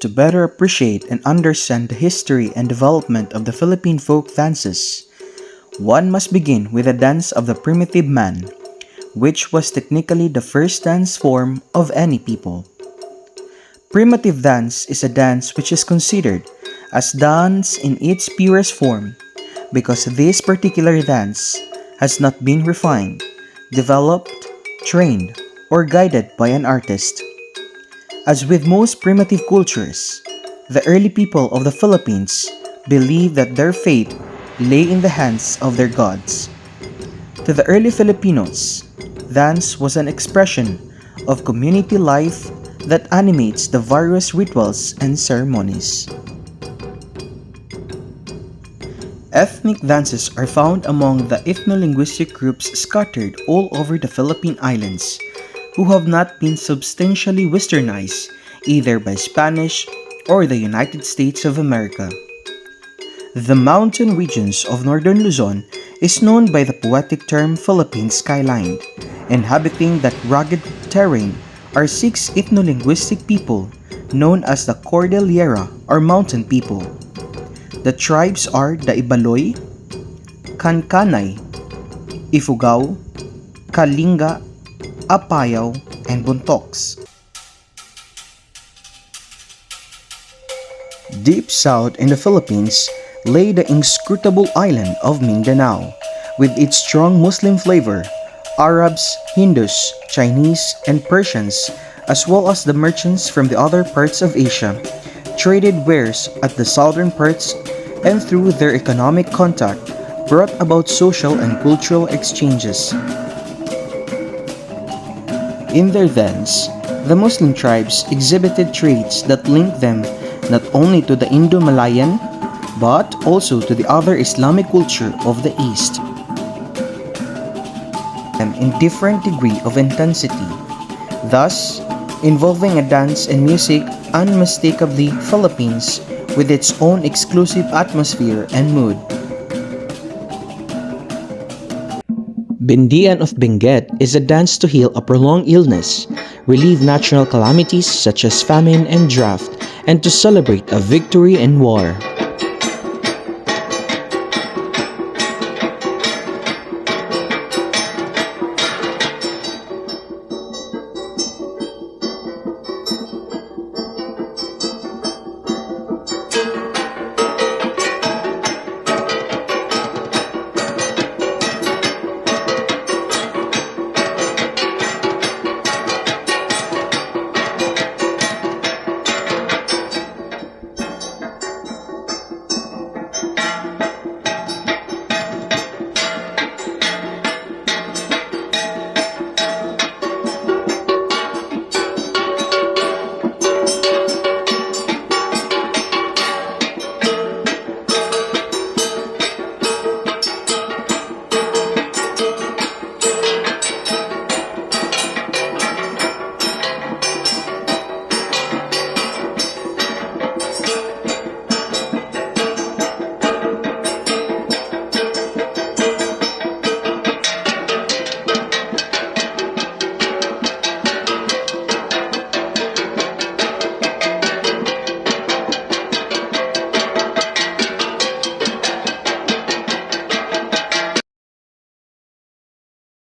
To better appreciate and understand the history and development of the Philippine folk dances, one must begin with the dance of the primitive man, which was technically the first dance form of any people. Primitive dance is a dance which is considered as dance in its purest form because this particular dance has not been refined, developed, trained, or guided by an artist. As with most primitive cultures, the early people of the Philippines believed that their fate lay in the hands of their gods. To the early Filipinos, dance was an expression of community life that animates the various rituals and ceremonies. Ethnic dances are found among the ethno-linguistic groups scattered all over the Philippine Islands who have not been substantially westernized either by Spanish or the United States of America. The mountain regions of northern Luzon is known by the poetic term Philippine Skyline. Inhabiting that rugged terrain are six ethno-linguistic people known as the Cordillera or Mountain People. The tribes are the Ibaloy, Kankanay, Ifugao, Kalinga, Apayao, and Buntoks. Deep south in the Philippines lay the inscrutable island of Mindanao, with its strong Muslim flavor. Arabs, Hindus, Chinese, and Persians, as well as the merchants from the other parts of Asia, traded wares at the southern parts and through their economic contact brought about social and cultural exchanges. In their dance, the Muslim tribes exhibited traits that linked them not only to the Indo-Malayan but also to the other Islamic culture of the East. In different degree of intensity, thus involving a dance and music unmistakably Philippines with its own exclusive atmosphere and mood. Bindian of Benguet is a dance to heal a prolonged illness, relieve natural calamities such as famine and drought, and to celebrate a victory in war.